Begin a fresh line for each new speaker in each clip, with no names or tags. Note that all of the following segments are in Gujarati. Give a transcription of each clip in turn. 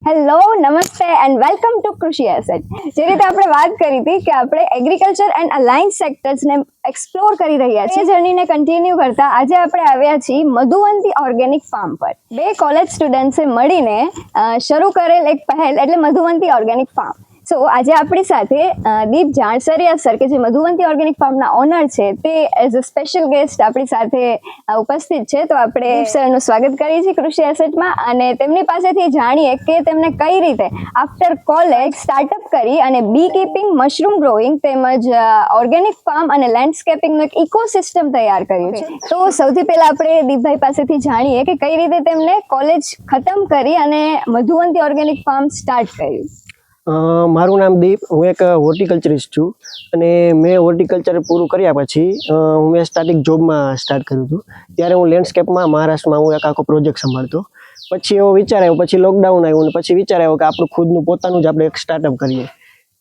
હેલો, નમસ્તે એન્ડ વેલકમ ટુ કૃષિ એસેટ. જે રીતે આપણે વાત કરી હતી કે આપણે એગ્રીકલ્ચર એન્ડ અલાઇન્સ સેક્ટર્સને એક્સપ્લોર કરી રહ્યા છીએ, જર્નીને કન્ટિન્યુ કરતા આજે આપણે આવ્યા છીએ મધુવંતી ઓર્ગેનિક ફાર્મ પર. બે કોલેજ સ્ટુડન્ટ્સે મળીને શરૂ કરેલ એક પહેલ એટલે મધુવંતી ઓર્ગેનિક ફાર્મ. સો આજે આપણી સાથે દીપ જાણસરિયા સર કે જે મધુવંતી ઓર્ગેનિક ફાર્મના ઓનર છે તે એઝ અ સ્પેશિયલ ગેસ્ટ આપણી સાથે ઉપસ્થિત છે. તો આપણે દીપ સરનું સ્વાગત કરીએ છીએ કૃષિ એસેટમાં અને તેમની પાસેથી જાણીએ કે તેમને કઈ રીતે આફ્ટર કોલેજ સ્ટાર્ટઅપ કરી અને બી કીપિંગ, મશરૂમ ગ્રોઈંગ તેમજ ઓર્ગેનિક ફાર્મ અને લેન્ડસ્કેપિંગનું એક ઇકોસિસ્ટમ તૈયાર કર્યું છે. તો સૌથી પહેલા આપણે દીપભાઈ પાસેથી જાણીએ કે કઈ રીતે તેમણે કોલેજ ખતમ કરી અને મધુવંતી ઓર્ગેનિક ફાર્મ સ્ટાર્ટ કર્યું.
મારું નામ દીપ, હું એક હોર્ટિકલ્ચરિસ્ટ છું અને મેં હોર્ટિકલ્ચર પૂરું કર્યા પછી મેં સ્ટાર્ટિંગ જોબમાં સ્ટાર્ટ કર્યું હતું. ત્યારે હું લેન્ડસ્કેપમાં મહારાષ્ટ્રમાં હું એક આખો પ્રોજેક્ટ સંભાળતો. પછી એવો વિચાર આવ્યો, પછી લોકડાઉન આવ્યું અને પછી વિચાર આવ્યો કે આપણું ખુદનું પોતાનું જ આપણે એક સ્ટાર્ટઅપ કરીએ.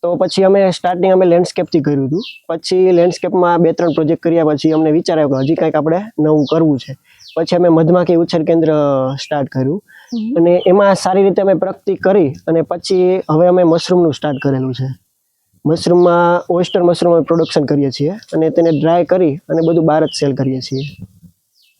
તો પછી અમે લેન્ડસ્કેપથી કર્યું હતું. પછી લેન્ડસ્કેપમાં 2-3 પ્રોજેક્ટ કર્યા પછી અમને વિચાર આવ્યો કે હજી કંઈક આપણે નવું કરવું છે. પછી અમે મધમાખી ઉછેર કેન્દ્ર સ્ટાર્ટ કર્યું અને એમાં સારી રીતે અમે પ્રગતિ કરી અને પછી હવે અમે મશરૂમનું સ્ટાર્ટ કરેલું છે. મશરૂમમાં ઓયસ્ટર મશરૂમ અમે પ્રોડક્શન કરીએ છીએ અને તેને ડ્રાય કરી અને બધું બહાર જ સેલ કરીએ છીએ.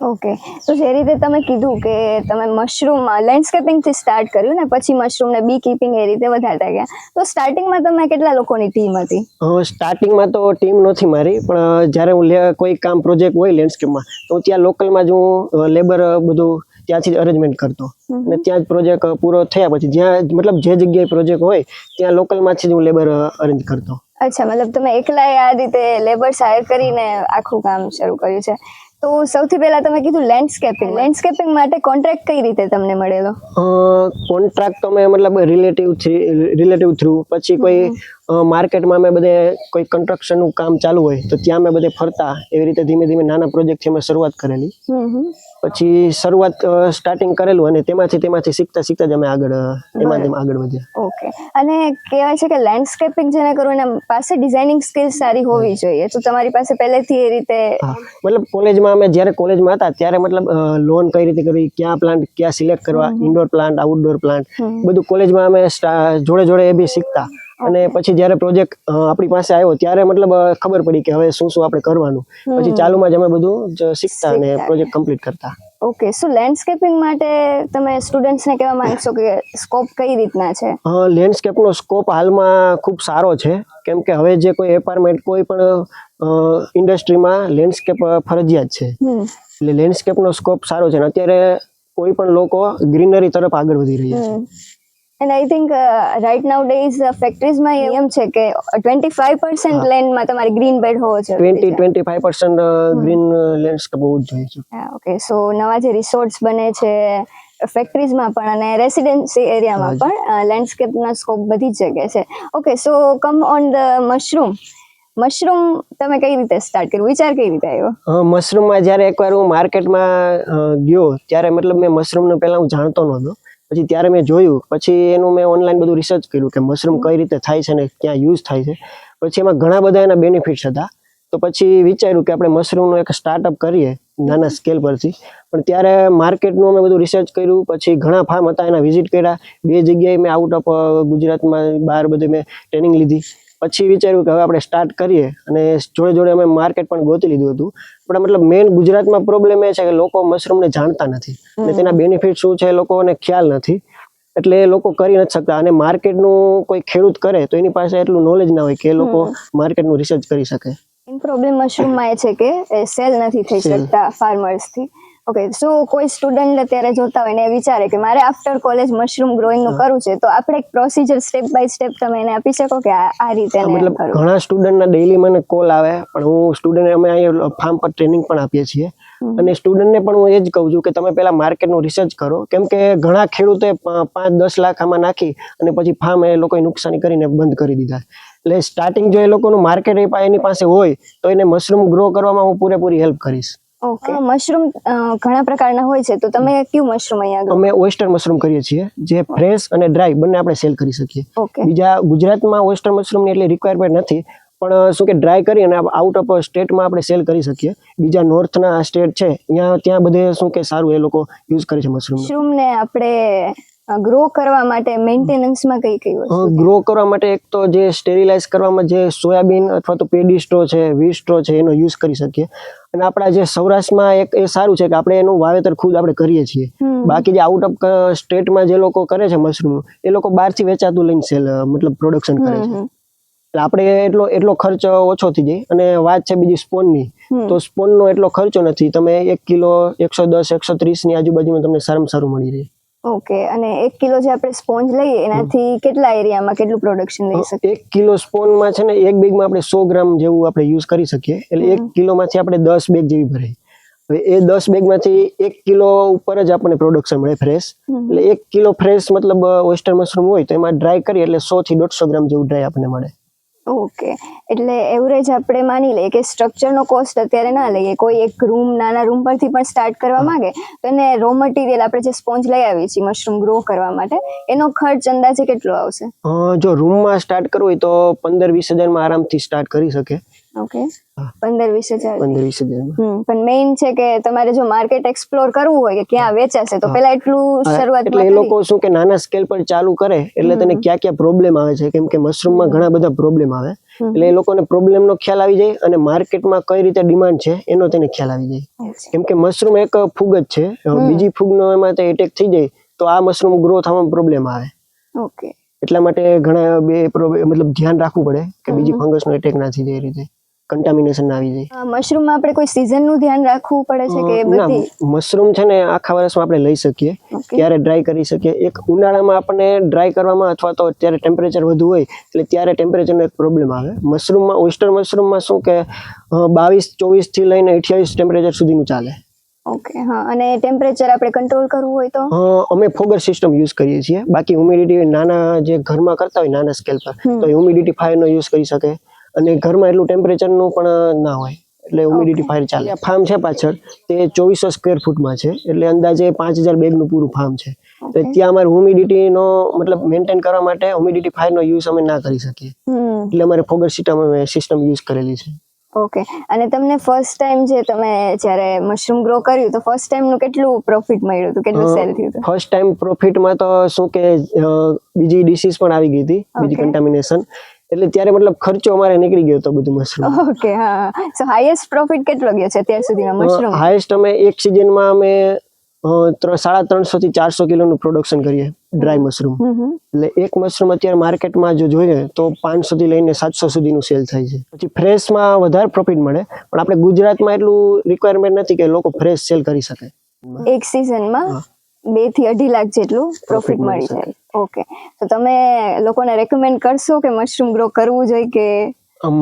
ઓકે, તો જે રીતે તમે કીધું કે તમે મશરૂમ લેન્ડસ્કેપિંગથી સ્ટાર્ટ કર્યું ને પછી મશરૂમને બી કીપિંગ એ રીતે વધારતા ગયા, તો સ્ટાર્ટિંગમાં તમે કેટલા લોકોની ટીમ હતી?
સ્ટાર્ટિંગમાં તો ટીમ નથી મારી, પણ જ્યારે હું કોઈ કામ પ્રોજેક્ટ હોય લેન્ડસ્કેપમાં તો ત્યાં લોકલમાં જ હું લેબર બધું ત્યાંથી જ અરેન્જમેન્ટ કરતો અને ત્યાં જ પ્રોજેક્ટ પૂરો થયા પછી જ્યાં મતલબ જે જગ્યાએ પ્રોજેક્ટ હોય ત્યાં લોકલમાંથી જ હું લેબર અરેન્જ કરતો.
અચ્છા, મતલબ તમે એકલાએ આ રીતે લેબર્સ હાયર કરીને આખું કામ શરૂ કર્યું છે. તો સૌથી પહેલા તમે કીધું લેન્ડસ્કેપિંગ માટે કોન્ટ્રાક્ટ કઈ રીતે તમને મળેલો?
કોન્ટ્રાક્ટ તો અમે મતલબ રિલેટિવ થ્રુ, પછી કોઈ માર્કેટમાં અમે બધે કોઈ કન્સ્ટ્રક્શનનું કામ ચાલુ હોય તો ત્યાં અમે બધે ફરતા, એવી રીતે ધીમે ધીમે નાના પ્રોજેક્ટથી અમે શરૂઆત કરેલી. પછી સ્ટાર્ટિંગ કરેલું અને તેમાંથી શીખતા જ અમે આગળ વધ્યા.
ઓકે, અને કહેવાય છે કે લેન્ડસ્કેપિંગ જેને કરવું એના પાસે ડિઝાઇનિંગ સ્કિલ્સ સારી હોવી જોઈએ, તો તમારી પાસે પહેલેથી એ રીતે?
મતલબ કોલેજમાં અમે જ્યારે કોલેજમાં હતા ત્યારે મતલબ લોન કઈ રીતે કરવી, ક્યાં પ્લાન્ટ ક્યાં સિલેક્ટ કરવા, ઇન્ડોર પ્લાન્ટ, આઉટડોર પ્લાન્ટ, બધું કોલેજમાં અમે જોડે એ બી શીખતા. અને પછી જ્યારે પ્રોજેક્ટ આપણી પાસે આવ્યો ત્યારે મતલબ ખબર પડી કે હવે શું આપણે કરવાનું. પછી ચાલુમાં જ અમે બધું શીખતા અને પ્રોજેક્ટ કમ્પ્લીટ કરતા.
ઓકે, શું લેન્ડસ્કેપિંગ માટે તમે સ્ટુડન્ટ્સને કહેવા માંગશો કે સ્કોપ કઈ રીતના છે?
લેન્ડસ્કેપનો સ્કોપ હાલમાં ખૂબ સારો છે, કેમ કે હવે જે કોઈ એપાર્ટમેન્ટ કોઈ પણ ઇન્ડસ્ટ્રીમાં લેન્ડસ્કેપ ફરજિયાત છે. એટલે લેન્ડસ્કેપનો સ્કોપ સારો છે અને અત્યારે કોઈ પણ લોકો ગ્રીનરી તરફ આગળ વધી રહ્યા છે.
And I think right now days ફેક્ટરીઝમાં એમ છે કે 25% લેન્ડમાં તમારે ગ્રીન બેલ્ટ હોવો છે.
20-25% ગ્રીન લેન્ડસ્કેપ હોવું જ જોઈએ છે.
ઓકે, સો નવા જે રિસોર્ટ્સ બને છે ફેક્ટરીઝમાં પણ અને રેસિડેન્સી એરિયામાં પણ લેન્ડસ્કેપના સ્કોપ બધી જ જગ્યાએ છે. Okay, so come on the mushroom તમે કઈ રીતે સ્ટાર્ટ કર્યું, વિચાર કઈ રીતે આવ્યો?
મશરૂમમાં જ્યારે એકવાર હું માર્કેટમાં ગયો ત્યારે મતલબ મેં મશરૂમનું પહેલાં હું જાણતો નહોતો. પછી ત્યારે મેં જોયું, પછી એનું મેં ઓનલાઈન બધું રિસર્ચ કર્યું કે મશરૂમ કઈ રીતે થાય છે ને ક્યાં યુઝ થાય છે. પછી એમાં ઘણા બધા એના બેનિફિટ્સ હતા. તો પછી વિચાર્યું કે આપણે મશરૂમનું એક સ્ટાર્ટઅપ કરીએ નાના સ્કેલ પરથી. પણ ત્યારે માર્કેટનું અમે બધું રિસર્ચ કર્યું, પછી ઘણા ફાર્મ હતા એના વિઝિટ કર્યા. 2 જગ્યાએ મેં આઉટ ઓફ ગુજરાતમાં બહાર બધે મેં ટ્રેનિંગ લીધી. પછી વિચાર્યું કે હવે આપણે સ્ટાર્ટ કરીએ અને જોડે અમે માર્કેટ પણ ગોતી લીધું હતું. પણ મતલબ મેઇન ગુજરાતમાં પ્રોબ્લેમ એ છે કે લોકો મશરૂમને જાણતા નથી અને તેના બેનિફિટ શું છે એ લોકોને ખ્યાલ નથી, એટલે એ લોકો કરી નથી શકતા. અને માર્કેટનું કોઈ ખેડૂત કરે તો એની પાસે એટલું નોલેજ ના હોય કે એ લોકો માર્કેટનું રિસર્ચ કરી શકે.
પ્રોબ્લેમ મશરૂમમાં એ છે કે એ સેલ નથી થઈ શકતા ફાર્મર્સથી. ઓકે, સો કોઈ સ્ટુડન્ટ અત્યારે જોતા હોય ને વિચારે કે મારે આફ્ટર કોલેજ મશરૂમ ગ્રોઈંગનું કરવું છે, તો આપણે એક પ્રોસિજર સ્ટેપ બાય સ્ટેપ તમે એને આપી શકો કે આ રીતે?
મતલબ ઘણા સ્ટુડન્ટના ડેઈલી મને કોલ આવે, પણ હું સ્ટુડન્ટ અમે અહીંયા ફાર્મ પર ટ્રેનિંગ પણ આપીએ છીએ અને સ્ટુડન્ટને પણ હું એ જ કહું છું કે તમે પહેલા માર્કેટનું રિસર્ચ કરો, કેમ કે ઘણા ખેડૂતે 5-10 લાખ આમાં નાખી અને પછી ફાર્મ એ લોકોએ નુકસાની કરીને બંધ કરી દીધા. એટલે સ્ટાર્ટિંગ જો એ લોકોનું માર્કેટ એની પાસે હોય તો એને મશરૂમ ગ્રો કરવામાં હું પૂરેપૂરી હેલ્પ કરીશ.
ઓકે, મશરૂમ ઘણા પ્રકારના હોય છે, તો તમે કયું મશરૂમ અહીંયા?
અમે ઓયસ્ટર મશરૂમ કરીએ છીએ, જે ફ્રેશ અને ડ્રાય બંને આપણે સેલ કરી શકીએ. બીજા ગુજરાતમાં ઓયસ્ટર મશરૂમની એટલી રિક્વાયરમેન્ટ નથી, પણ શું કે ડ્રાય કરી અને આઉટ ઓફ સ્ટેટમાં આપણે સેલ કરી શકીએ. બીજા નોર્થના સ્ટેટ છે ત્યાં બધે શું કે સારું એ લોકો યુઝ કરે છે મશરૂમને.
આપણે ગ્રો કરવા માટે મેન્ટેનન્સમાં કઈ કઈ વસ્તુ
ગ્રો કરવા માટે એક તો જે સ્ટેરિલાઇઝ કરવામાં જે સોયાબીન અથવા તો પેડી સ્ટ્રો છે, વી સ્ટ્રો છે, એનો યુઝ કરી શકીએ. અને આપણા જે સૌરાષ્ટ્રમાં એક એ સારું છે કે આપણે એનું વાવેતર ખુદ આપણે કરીએ છીએ. બાકી જે આઉટ ઓફ સ્ટેટમાં જે લોકો કરે છે મશરૂમ, એ લોકો બહારથી વેચાતું લઈને સેલ મતલબ પ્રોડક્શન કરે છે. એટલે આપણે એટલો ખર્ચ ઓછો થઈ જાય. અને વાત છે બીજી સ્પોનની, તો સ્પોનનો એટલો ખર્ચો નથી. તમે 1 કિલો 110 130 ની આજુબાજુમાં તમને સારામાં સારું મળી રહે.
ઓકે. અને 1 કિલો જે આપણે સ્પોન્જ લઈએ એનાથી કેટલા એરિયામાં કેટલું પ્રોડક્શન લઈ શકીએ?
1 કિલો સ્પોનમાં છે ને 1 બેગમાં આપણે 100 ગ્રામ જેવું આપણે યુઝ કરી શકીએ. એટલે 1 કિલોમાંથી આપણે 10 બેગ જેવી ભરાય. હવે એ 10 બેગમાંથી 1 કિલો ઉપર જ આપણને પ્રોડક્શન મળે ફ્રેશ. એટલે 1 કિલો ફ્રેશ મતલબ ઓયસ્ટર મશરૂમ હોય તો એમાં ડ્રાય કરીએ એટલે 100 થી 150 ગ્રામ જેવું ડ્રાય આપણને મળે.
ઓકે. એટલે એવરેજ આપણે માની લઈએ કે સ્ટ્રક્ચરનો કોસ્ટ અત્યારે ના લઈએ, કોઈ એક નાના રૂમ પરથી પણ સ્ટાર્ટ કરવા માંગે તો એને રો મટીરિયલ આપણે જે સ્પોન્જ લઈ આવીએ છીએ મશરૂમ ગ્રો કરવા માટે, એનો ખર્ચ અંદાજે કેટલો આવશે?
જો રૂમમાં સ્ટાર્ટ કરવું હોય તો 15-20 હજારમાં આરામથી સ્ટાર્ટ કરી શકે.
ઓકે. 15-20 હજાર.
15-20 હજારમાં.
પણ મેઇન છે કે તમારે જો માર્કેટ એક્સપ્લોર કરવું હોય કે ક્યાં વેચાશે તો પેલા એટલું શરૂઆત
એટલે એ લોકો શું કે નાના સ્કેલ પર ચાલુ કરે એટલે તેને ક્યાં પ્રોબ્લેમ આવે છે, કેમ કે મશરૂમમાં ઘણા બધા પ્રોબ્લેમ આવે. એટલે એ લોકોને પ્રોબ્લેમનો ખ્યાલ આવી જાય અને માર્કેટમાં કઈ રીતે ડિમાન્ડ છે એનો તેને ખ્યાલ આવી જાય. કેમ કે મશરૂમ એક ફૂગ જ છે, બીજી ફૂગનો એમાં એટેક થઈ જાય તો આ મશરૂમ ગ્રો થવામાં પ્રોબ્લેમ આવે.
ઓકે.
એટલા માટે ઘણા મતલબ ધ્યાન રાખવું પડે કે બીજી ફંગસનો એટેક ના થઈ જાય, એ રીતે કન્ટામિનેશન ના આવી જાય.
મશરૂમમાં આપણે કોઈ સીઝનનું ધ્યાન રાખવું પડે છે કે બધી?
મશરૂમ છે ને આખા વર્ષમાં આપણે લઈ શકીએ, ત્યારે ડ્રાય કરી શકીએ. એક ઉનાળામાં આપણને ડ્રાય કરવામાં અથવા તો ત્યારે ટેમ્પરેચર વધુ હોય એટલે ત્યારે ટેમ્પરેચરનો એક પ્રોબ્લેમ આવે. મશરૂમમાં ઓયસ્ટર મશરૂમમાં શું કે 22-24 થી લઈને 28 ટેમ્પરેચર સુધીનું ચાલે.
ઓકે. હા. અને ટેમ્પરેચર આપણે કંટ્રોલ કરવું હોય તો?
અમે ફોગર સિસ્ટમ યુઝ કરીએ છીએ. બાકી હ્યુમિડિટી નાના જે ઘરમાં કરતા હોય નાના સ્કેલ પર તો હ્યુમિડિટીફાયરનો યુઝ કરી શકે. અને ઘરમાં એટલું ટેમ્પરેચરનું પણ ના હોય એટલે હ્યુમિડિટીફાયર ચાલે. ફાર્મ છે પાછળ તે 2400 સ્ક્વેર ફૂટમાં છે, એટલે અંદાજે 5000 બેગનું પૂરું ફાર્મ છે. તો ત્યાં અમારે હ્યુમિડિટીનો મતલબ મેન્ટેન કરવા માટે હ્યુમિડિટીફાયરનો યુઝ અમે ના કરી શકીએ, એટલે અમારે ફોગર સિસ્ટમ યુઝ કરેલી છે.
ઓકે. અને તમને ફર્સ્ટ ટાઈમ તમે જ્યારે મશરૂમ ગ્રો કર્યું તો ફર્સ્ટ ટાઈમનું કેટલું પ્રોફિટ મળ્યું હતું, કેટલું સેલ થયું હતું?
ફર્સ્ટ ટાઈમ પ્રોફિટમાં તો શું કે બીજી ડિસીઝ પણ આવી ગઈ હતી, બીજી કન્ટામિનેશન. એટલે ત્યારે મતલબ ખર્ચો અમારે નીકળી ગયો હતો બધું મશરૂમ.
ઓકે. હા. સો હાઈએસ્ટ પ્રોફિટ કેટલો ગયો છે અત્યાર સુધીમાં મશરૂમ?
હાઈએસ્ટ અમે એક સિઝનમાં અમે 350 થી 400 કિલોનું પ્રોડક્શન કરીએ ડ્રાય મશરૂમ. એટલે એક મશરૂમ અત્યારે માર્કેટમાં જો જોઈએ તો 500 થી લઈને 700 સુધીનું સેલ થાય છે. પછી ફ્રેશમાં વધારે પ્રોફિટ મળે, પણ આપણે ગુજરાતમાં એટલું રિક્વાયરમેન્ટ નથી કે લોકો ફ્રેશ સેલ કરી શકે.
એક સિઝનમાં 2 થી 2.5 લાખ જેટલું પ્રોફિટ મળી જાય. ઓકે. તો તમે લોકોને રેકમેન્ડ કરશો કે મશરૂમ ગ્રો કરવું જોઈએ કે?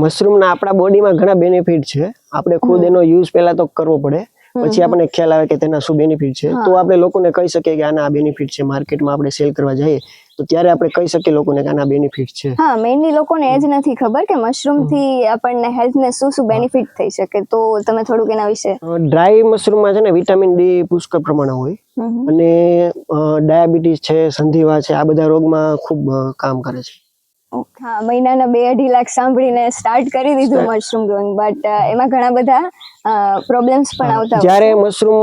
મશરૂમના આપણા બોડીમાં ઘણા બેનિફિટ છે. આપણે ખુદ એનો યુઝ પહેલા તો કરવો પડે, પછી આપણને ખ્યાલ આવે કે તેના શું બેનિફિટ છે, તો આપણે લોકોને કહી શકીએ કે આના આ બેનિફિટ છે. માર્કેટમાં આપણે સેલ કરવા જઈએ તો ત્યારે આપણે કહી શકીએ લોકોને કે આના બેનિફિટ છે.
હા. મેઇનલી લોકોને એ જ નથી ખબર કે મશરૂમ થી આપણને હેલ્થને શું બેનિફિટ થઈ શકે, તો તમે થોડુંક એના વિશે.
ડ્રાય મશરૂમમાં છે ને વિટામિન ડી પુષ્કળ પ્રમાણમાં હોય અને ડાયાબિટીસ છે, સંધિવા છે, આ બધા રોગમાં ખૂબ કામ કરે છે.
હા. મહિનાના 2-2.5 લાખ સાંભળીને સ્ટાર્ટ કરી દીધું મશરૂમ ગ્રોઈંગ, બટ એમાં ઘણા બધા પ્રોબ્લેમ્સ પણ આવતા હોય.
જ્યારે મશરૂમ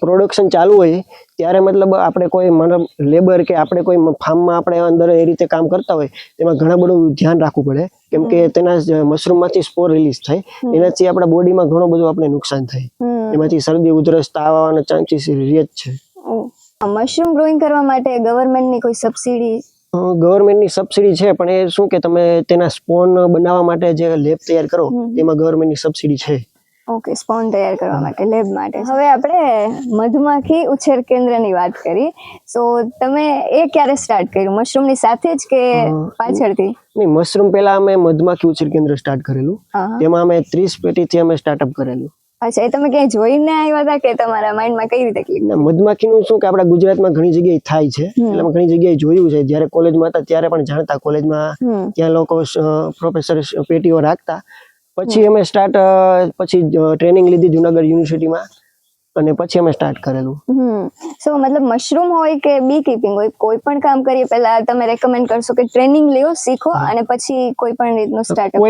પ્રોડક્શન ચાલુ હોય ત્યારે મતલબ આપણે કોઈ મતલબ લેબર કે આપણે કોઈ ફાર્મમાં આપણે અંદર એ રીતે કામ કરતા હોય તેમાં ઘણા બધું ધ્યાન રાખવું પડે, કેમ કે તેના મશરૂમમાંથી સ્પોર રિલીઝ થાય, એનાથી આપણા બોડીમાં ઘણું બધું આપણે નુકસાન થાય. એમાંથી શરદી, ઉધરસ, તાવ આવવાના ચાન્સીસ રહે જ છે.
મશરૂમ ગ્રોઈંગ કરવા માટે ગવર્મેન્ટની કોઈ સબસિડી?
ગવર્મેન્ટની સબસિડી છે, પણ એ શું કે તમે તેના સ્પોન બનાવવા માટે જે લેબ તૈયાર કરો એમાં ગવર્મેન્ટની સબસિડી છે.
ઓકે. સ્પોન તૈયાર કરવા માટે, લેબ માટે. હવે આપણે મધમાખી ઉછેર કેન્દ્રની વાત કરી, સો તમે એ ક્યારે સ્ટાર્ટ કર્યું? મશરૂમની સાથે જ કે પાછળથી?
નહીં, મશરૂમ પહેલા અમે મધમાખી ઉછેર કેન્દ્ર સ્ટાર્ટ કરેલું. તેમાં અમે 30 પેટીથી અમે સ્ટાર્ટઅપ કરેલું.
અચ્છા. એ તમે ક્યાંય જોઈને આવ્યા હતા કે તમારા માઇન્ડમાં કઈ રીતે ક્લિક?
મધમાખીનું શું કે આપણા ગુજરાતમાં ઘણી જગ્યાએ થાય છે, એટલે ઘણી જગ્યાએ જોયું છે. જ્યારે કોલેજમાં હતા ત્યારે પણ જાણતા, કોલેજમાં ત્યાં લોકો પ્રોફેસર પેટીઓ રાખતા. પછી અમે પછી ટ્રેનિંગ લીધી જુનાગઢ યુનિવર્સિટીમાં, અને પછી અમે સ્ટાર્ટ કરેલું.
સો મતલબ મશરૂમ હોય કે બી કીપિંગ હોય, કોઈ પણ કામ કરીએ પહેલા તમે રેકમેન્ડ કરશો કે ટ્રેનિંગ લ્યો, શીખો અને પછી કોઈ પણ રીતનું સ્ટાર્ટઅપ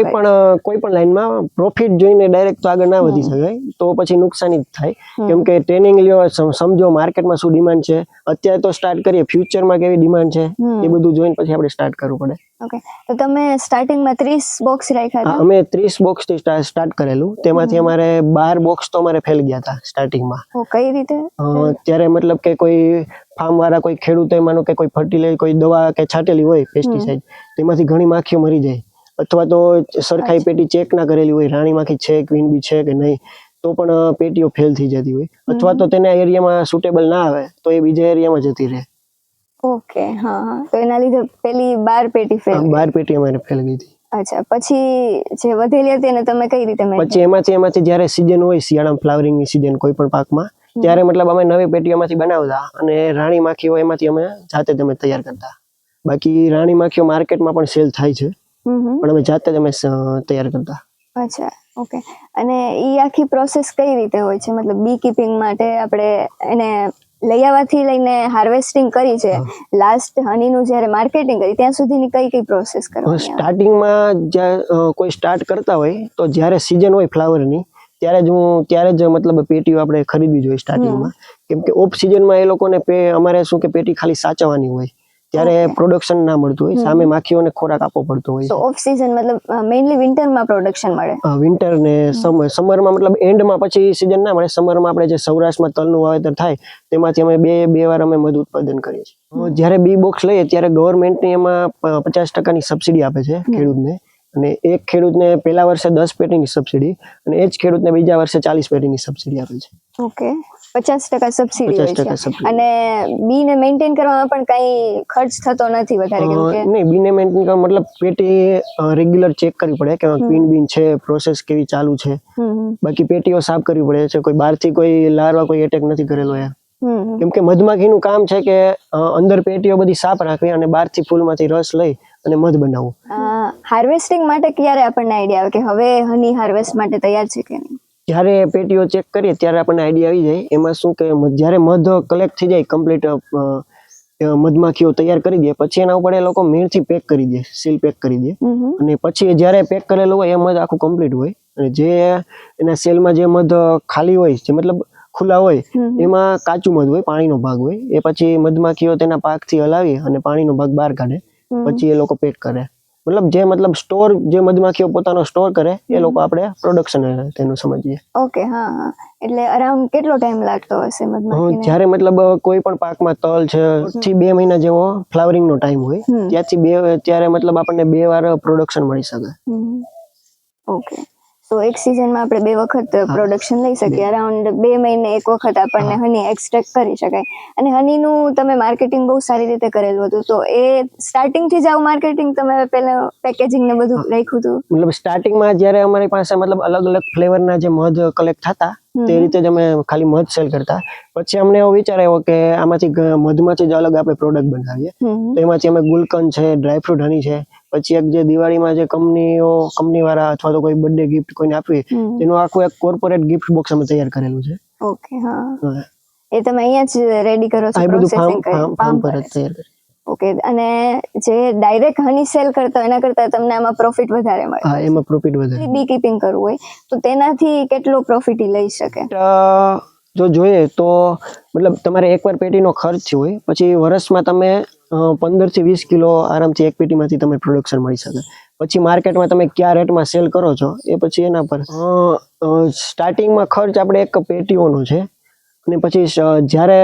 કોઈ પણ લાઈનમાં પ્રોફિટ જોઈને ડાયરેક્ટ તો આગળ ના વધી શકાય, તો પછી નુકસાન જ થાય. કેમ કે ટ્રેનિંગ લ્યો, સમજો માર્કેટમાં શું ડિમાન્ડ છે, અત્યારે તો સ્ટાર્ટ કરીએ, ફ્યુચરમાં કેવી ડિમાન્ડ છે એ બધું જોઈને પછી આપણે સ્ટાર્ટ કરવું પડે.
ઓકે, તો તમે સ્ટાર્ટિંગમાં 30 બોક્સ રાખ્યા હતા?
અમે 30 બોક્સ થી સ્ટાર્ટ કરેલું, તેમાંથી અમારે 12 બોક્સ તો અમારે ફેલ ગયા હતા સ્ટાર્ટિંગમાં.
કઈ રીતે?
ત્યારે મતલબ કે કોઈ ફાર્મ વાળા કોઈ ખેડૂતો માનો કે કોઈ ફર્ટિલાઇઝર કોઈ દવા કે છાંટેલી હોય પેસ્ટિસાઇડ, તેમાંથી ઘણી માખીઓ મરી જાય, અથવા તો સરખાઈ પેટી ચેક ના કરેલી હોય, રાણી માખી છે ક્વીન બી છે કે નહીં, તો પણ પેટીઓ ફેલ થઈ જતી હોય, અથવા તો તેના એરિયામાં સુટેબલ ના આવે તો એ બીજા એરિયામાં જતી રહે.
ઓકે, હા, તો એના લીધે પેલી 12 પેટી ફેલ?
12 પેટી અમારે ફેલ ગઈ હતી.
અચ્છા, પછી જે વધેલી હતી એને તમે કઈ રીતે મેનેજ?
પછી એમાંથી જ્યારે સીઝન હોય, શિયાળામાં ફ્લાવરિંગની સીઝન કોઈ પણ પાકમાં, ત્યારે મતલબ અમે નવી પેટીઓમાંથી બનાવતા અને રાણી માખીઓ એમાંથી અમે જાતે જ અમે તૈયાર કરતા. બાકી રાણી માખીઓ માર્કેટમાં પણ સેલ થાય છે, પણ અમે જાતે જ અમે તૈયાર કરતા.
અચ્છા, ઓકે. અને ઈ આખી પ્રોસેસ કઈ રીતે હોય છે? મતલબ બી કીપિંગ માટે આપણે એને લઈ આવવાથી લઈને હાર્વેસ્ટિંગ કરી છે, લાસ્ટ હનીનું જ્યારે માર્કેટિંગ કરી ત્યાં સુધીની કઈ કઈ પ્રોસેસ કરવાની?
સ્ટાર્ટિંગમાં કોઈ સ્ટાર્ટ કરતા હોય તો જ્યારે સીઝન હોય ફ્લાવરની, ત્યારે જ મતલબ પેટીઓ આપણે ખરીદવી જોઈએ સ્ટાર્ટિંગમાં. કેમ કે ઓફ સિઝનમાં એ લોકોને અમારે શું કે પેટી ખાલી સાચવવાની હોય, ત્યારે પ્રોડક્શન ના મળતું હોય, સામે માખીઓને ખોરાક આપવો પડતો હોય.
ઓફ સિઝન મતલબ મેઇનલી વિન્ટરમાં પ્રોડક્શન મળે?
વિન્ટર ને સમરમાં મતલબ એન્ડમાં પછી સિઝન ના મળે. સમરમાં આપણે જે સૌરાષ્ટ્રમાં તલનું વાવેતર થાય તેમાંથી અમે બે વાર અમે મધ ઉત્પાદન કરીએ છીએ. જ્યારે બી બોક્સ લઈએ ત્યારે ગવર્મેન્ટની એમાં 50% સબસિડી આપે છે ખેડૂતને, અને એક ખેડૂતને પહેલા વર્ષે 10 પેટીની સબસિડી અને એ જ ખેડૂતને બીજા વર્ષે 40 પેટીની સબસિડી આપે છે.
ઓકે, 50% સબસિડી હોય છે.
50%
અને બીને મેન્ટેન કરવામાં પણ કઈ ખર્ચ થતો નથી વધારે? કેમ કે
નહીં, બીને મેન્ટેન કરવા મતલબ પેટી રેગ્યુલર ચેક કરવી પડે કે ક્વીન બીન છે, પ્રોસેસ કેવી ચાલુ છે. બાકી પેટીઓ સાફ કરવી પડે છે, કોઈ બહારથી કોઈ લાર્વા કોઈ એટેક નથી કરેલો યાર. કેમ કે મધમાખીનું કામ છે કે અંદર પેટીઓ બધી સાફ રાખવી અને બહારથી ફૂલમાંથી રસ લઈ અને મધ બનાવવું.
હાર્વેસ્ટિંગ માટે ક્યારે આપણને આઈડિયા આવે કે હવે હની હાર્વેસ્ટ માટે તૈયાર છે કે નહીં?
જ્યારે પેટીઓ ચેક કરીએ ત્યારે આપણને આઈડિયા આવી જાય. એમાં શું કે જ્યારે મધ કલેક્ટ થઈ જાય, કમ્પ્લીટ મધમાખીઓ તૈયાર કરી દે, પછી એના ઉપર એ લોકો મીણથી પેક કરી દે, સીલ પેક કરી દે, અને પછી જ્યારે પેક કરેલું હોય એ મધ આખું કમ્પ્લીટ હોય, અને જે એના સેલમાં જે મધ ખાલી હોય, જે મતલબ ખુલ્લા હોય, એમાં કાચું મધ હોય, પાણીનો ભાગ હોય, એ પછી મધમાખીઓ તેના પાકથી હલાવી અને પાણીનો ભાગ બહાર કાઢે, પછી એ લોકો પેક કરે. મતલબ સ્ટોર જે મધમાખીઓ પોતાનો સ્ટોર કરે એ લોકો આપણે પ્રોડક્શન તેનું સમજીએ.
ઓકે, હા. એટલે અરાઉન્ડ કેટલો ટાઈમ લાગતો હશે મધમાખીને?
જ્યારે મતલબ કોઈ પણ પાકમાં તલ છે થી 2 મહિના જેવો ફ્લાવરિંગ નો ટાઈમ હોય, ત્યારે મતલબ આપણને 2 વાર પ્રોડક્શન મળી શકે.
ઓકે, તો એક સિઝનમાં આપણે 2 વખત પ્રોડક્શન લઈ શકીએ. અરાઉન્ડ 2 મહિને એક વખત આપણને હની એક્સટ્રેક્ટ કરી શકાય. અને હનીનું તમે માર્કેટિંગ બહુ સારી રીતે કરેલું હતું, તો એ સ્ટાર્ટિંગ થી જ આવું માર્કેટિંગ તમે પહેલા પેકેજિંગ ને બધું રાખ્યું હતું?
મતલબ સ્ટાર્ટિંગમાં જ્યારે અમારી પાસે મતલબ અલગ અલગ ફ્લેવરના જે મધ કલેક્ટ થતા, તે રીતે જ અમે ખાલી મધ સેલ કરતા. પછી અમને એવો વિચાર આવ્યો કે આમાંથી મધમાંથી જ અલગ આપણે પ્રોડક્ટ બનાવીએ. તો એમાંથી અમે ગુલકંદ છે, ડ્રાયફ્રૂટ હની છે, પછી એક જે દિવાળીમાં જે કંપની વાળા અથવા તો કોઈ બર્થડે ગિફ્ટ કોઈને આપવી, તેનું આખું એક કોર્પોરેટ ગિફ્ટ બોક્સ અમે તૈયાર કરેલું છે.
ઓકે, હા. એ તમે અહીંયા જ રેડી કરો છો? પ્રોસેસિંગ
ફાર્મ પર જ તૈયાર કરી.
ઓકે, અને જે ડાયરેક્ટ હની સેલ કરતા એના કરતા તમને આમાં પ્રોફિટ વધારે મળે?
હા, એમાં પ્રોફિટ વધારે.
બી કીપિંગ કરવું હોય તો તેનાથી કેટલો પ્રોફિટ લઈ શકે?
જો જોઈએ તો મતલબ તમારે એકવાર પેટીનો ખર્ચ હોય, પછી વર્ષમાં તમે 15 થી 20 કિલો આરામથી એક પેટીમાંથી તમે પ્રોડક્શન મળી શકે. પછી માર્કેટમાં તમે કયા રેટમાં સેલ કરો છો એ પછી એના પર. સ્ટાર્ટિંગમાં ખર્ચ આપણે એક પેટીઓનો છે, અને પછી જ્યારે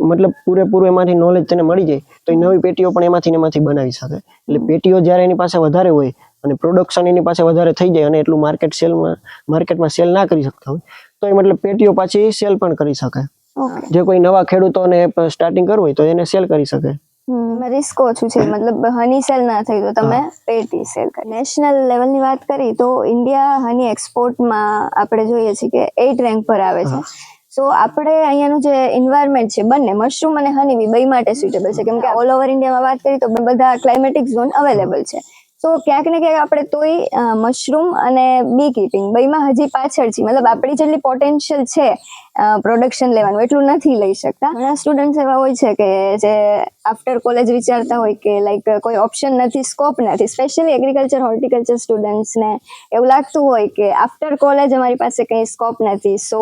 મતલબ પૂરેપૂરું એમાંથી નોલેજ તેને મળી જાય તો એ નવી પેટીઓ પણ એમાંથી બનાવી શકે. એટલે પેટીઓ જ્યારે એની પાસે વધારે હોય અને પ્રોડક્શન એની પાસે વધારે થઈ જાય અને એટલું માર્કેટમાં સેલ ના કરી શકતા હોય, તો એ મતલબ પેટીઓ પાછી સેલ પણ કરી શકે. જે કોઈ નવા ખેડૂતોને સ્ટાર્ટિંગ કરવું હોય તો એને સેલ કરી શકે.
રિસ્ક ઓછું છે, મતલબ હની સેલ ના થઈ તો તમે પેટી સેલ કરી. નેશનલ લેવલની વાત કરી તો ઇન્ડિયા હની એક્સપોર્ટમાં આપણે જોઈએ છીએ કે 8 રેન્ક પર આવે છે. સો આપણે અહીંયાનું જે એન્વાયરમેન્ટ છે બંને મશરૂમ અને હની બી બે માટે સુટેબલ છે, કેમ કે ઓલ ઓવર ઇન્ડિયામાં વાત કરીએ તો બધા ક્લાઇમેટિક ઝોન અવેલેબલ છે. તો ક્યાંક ને ક્યાંક આપણે તોય મશરૂમ અને બી કીપિંગ બેમાં હજી પાછળ છીએ, મતલબ આપણી જેટલી પોટેન્શિયલ છે પ્રોડક્શન લેવાનું એટલું નથી લઈ શકતા. ઘણા સ્ટુડન્ટ્સ એવા હોય છે કે જે આફ્ટર કોલેજ વિચારતા હોય કે લાઈક કોઈ ઓપ્શન નથી, સ્કોપ નથી. સ્પેશિયલી એગ્રીકલ્ચર હોર્ટિકલ્ચર સ્ટુડન્ટ્સને એવું લાગતું હોય કે આફ્ટર કોલેજ અમારી પાસે કંઈ સ્કોપ નથી. સો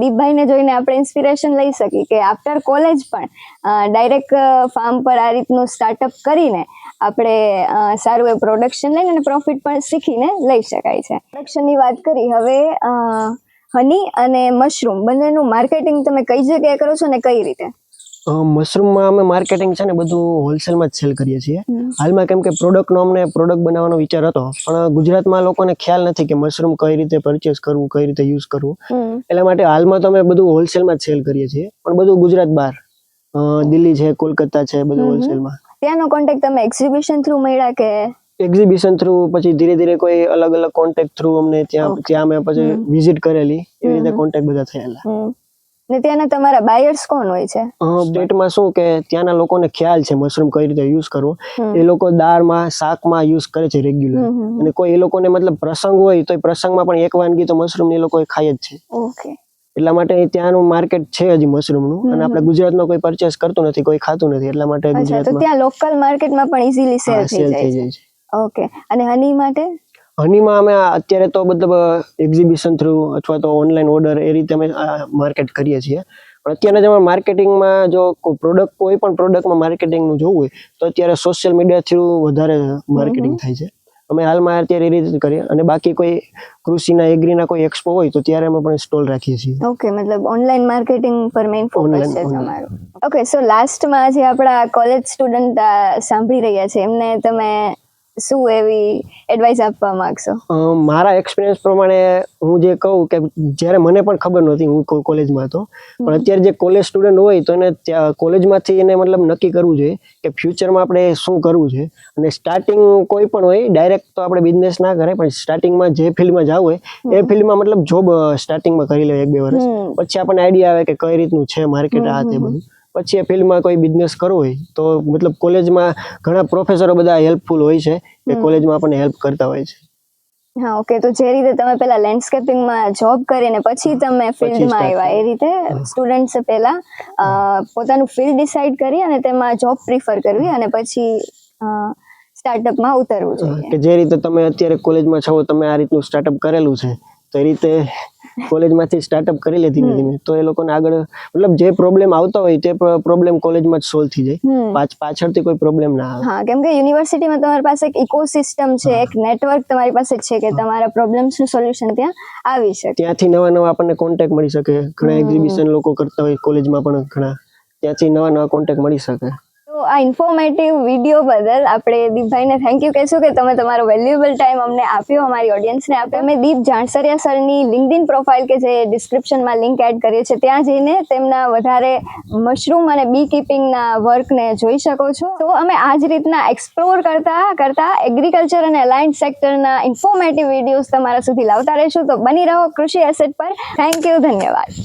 દીપભાઈને જોઈને આપણે ઇન્સ્પિરેશન લઈ શકીએ કે આફ્ટર કોલેજ પણ ડાયરેક્ટ ફાર્મ પર આ રીતનું સ્ટાર્ટઅપ કરીને આપણે સારું એવું પ્રોડક્શન લઈને અને પ્રોફિટ પણ શીખીને લઈ શકાય છે. પ્રોડક્શનની વાત કરી, હવે હની અને મશરૂમ બંનેનું માર્કેટિંગ તમે કઈ જગ્યાએ કરો છો અને કઈ રીતે?
મશરૂમમાં અમે માર્કેટિંગ છે ને બધું હોલસેલમાં જ સેલ કરીએ છીએ હાલમાં, કેમ કે પ્રોડક્ટનો અમને પ્રોડક્ટ બનાવવાનો વિચાર હતો, પણ ગુજરાતમાં લોકોને ખ્યાલ નથી કે મશરૂમ કઈ રીતે પરચેસ કરવું, કઈ રીતે યુઝ કરવું. એટલા માટે હાલમાં તો અમે બધું હોલસેલમાં જ સેલ કરીએ છીએ, પણ બધું ગુજરાત બહાર, દિલ્હી છે, કોલકાતા છે, બધું હોલસેલમાં.
ત્યાંનો કોન્ટેક્ટ તમે એક્ઝિબિશન થ્રુ મળ્યા કે?
એક્ઝિબિશન થ્રુ, પછી ધીરે ધીરે કોઈ અલગ અલગ કોન્ટેક્ટ થ્રુ અમને ત્યાં અમે પછી વિઝિટ કરેલી, એવી રીતે કોન્ટેક્ટ બધા થયેલા.
ને ત્યાંના તમારા બાયર્સ કોણ હોય છે?
સ્ટેટમાં શું કે ત્યાંના લોકોને ખ્યાલ છે મશરૂમ કઈ રીતે યુઝ કરવો, એ લોકો દાળમાં, શાકમાં યુઝ કરે છે રેગ્યુલર. અને કોઈ એ લોકોને મતલબ પ્રસંગ હોય તો એ પ્રસંગમાં પણ એક વાનગી તો મશરૂમ એ લોકો ખાય જ છે.
ઓકે.
એટલા માટે ત્યાંનું માર્કેટ છે હજી મશરૂમનું, અને આપણે ગુજરાતમાં કોઈ પરચેસ કરતું નથી, કોઈ ખાતું નથી, એટલા માટે ગુજરાતમાં
ત્યાં લોકલ માર્કેટમાં પણ ઇઝીલી સેલ થઈ જાય છે. ઓકે. અને હની માટે?
હનીમાં અમે અત્યારે તો મતલબ એક્ઝિબિશન થ્રુ અથવા તો ઓનલાઈન ઓર્ડર એ રીતે અમે માર્કેટ કરીએ છીએ. પણ અત્યારના જમાનામાં માર્કેટિંગમાં જો પ્રોડક્ટ, કોઈ પણ પ્રોડક્ટમાં માર્કેટિંગનું જોવું હોય તો અત્યારે સોશિયલ મીડિયા થ્રુ વધારે માર્કેટિંગ થાય છે. અમે હાલમાં અત્યારે એ રીતે કરીએ, અને બાકી કોઈ કૃષિના, એગ્રીના કોઈ એક્સપો હોય તો ત્યારે અમે પણ સ્ટોલ રાખીએ છીએ.
ઓકે, મતલબ ઓનલાઈન માર્કેટિંગ પર મેઇન ફોકસ છે તમારું. ઓકે, સો લાસ્ટમાં જે આપણા કોલેજ સ્ટુડન્ટ સાંભળી રહ્યા છે એમને તમે શું એવી એડવાઇસ આપવા માંગશો?
મારા એક્સપિરિયન્સ પ્રમાણે હું જે કહું કે જ્યારે મને પણ ખબર નહોતી, હું કોલેજમાં હતો, પણ અત્યારે જે કોલેજ સ્ટુડન્ટ હોય તો એને કોલેજમાંથી એને મતલબ નક્કી કરવું જોઈએ કે ફ્યુચરમાં આપણે શું કરવું છે. અને સ્ટાર્ટિંગ કોઈ પણ હોય, ડાયરેક્ટ તો આપણે બિઝનેસ ના કરે, પણ સ્ટાર્ટિંગમાં જે ફિલ્ડમાં જવું હોય એ ફિલ્ડમાં મતલબ જોબ સ્ટાર્ટિંગમાં કરી લે 1-2 વર્ષ, પછી આપણને આઈડિયા આવે કે કઈ રીતનું છે માર્કેટ, આ તે બધું. પછી એ ફિલ્ડમાં કોઈ બિઝનેસ કરવો હોય તો મતલબ કોલેજમાં ઘણા પ્રોફેસરો બધા હેલ્પફુલ હોય છે કે કોલેજમાં આપણને હેલ્પ કરતા હોય છે.
હા, ઓકે. તો જે રીતે તમે પહેલા લેન્ડસ્કેપિંગમાં જોબ કરીને પછી તમે ફિલ્ડમાં આવ્યા, એ રીતે સ્ટુડન્ટ્સે પહેલા પોતાનું ફિલ્ડ ડિસાઇડ કરી અને તેમાં જોબ પ્રિફર કરવી અને પછી સ્ટાર્ટઅપમાં ઉતરવું જોઈએ.
કે જે રીતે તમે અત્યારે કોલેજમાં છો, તમે આ રીતનું સ્ટાર્ટઅપ કરેલું છે, તો એ રીતે કોલેજમાંથી સ્ટાર્ટઅપ કરી લે ધીમે ધીમે, તો એ લોકોને આગળ મતલબ જે પ્રોબ્લેમ આવતા હોય તે પ્રોબ્લેમ કોલેજમાં જ સોલ્વ થઈ જાય, પાછળથી કોઈ પ્રોબ્લેમ ના આવે.
હા, કેમ કે યુનિવર્સિટીમાં તમારી પાસે એક ઇકોસિસ્ટમ છે, એક નેટવર્ક તમારી પાસે છે કે તમારા પ્રોબ્લેમ્સનું સોલ્યુશન ત્યાં આવી શકે.
ત્યાંથી નવા આપણને કોન્ટેક્ટ મળી શકે. ઘણા એક્ઝિબિશન લોકો કરતા હોય કોલેજમાં પણ, ઘણા ત્યાંથી નવા કોન્ટેક્ટ મળી શકે.
તો આ ઇન્ફોર્મેટિવ વિડીયો બદલ આપણે દીપભાઈને થેન્ક યુ કહેશું કે તમે તમારો વેલ્યુએબલ ટાઈમ અમને આપ્યો, અમારી ઓડિયન્સને આપ્યો. અમે દીપ જાણસરિયા સરની લિંક્ડઇન પ્રોફાઇલ કે જે ડિસ્ક્રિપ્શનમાં લિંક એડ કરીએ છીએ, ત્યાં જઈને તેમના વધારે મશરૂમ અને બી કીપિંગના વર્કને જોઈ શકો છો. તો અમે આ જ રીતના એક્સપ્લોર કરતા એગ્રીકલ્ચર અને અલાઇન્ડ સેક્ટરના ઇન્ફોર્મેટિવ વિડીયોઝ તમારા સુધી લાવતા રહીશું. તો બની રહો કૃષિ એસેટ પર. થેન્ક યુ, ધન્યવાદ.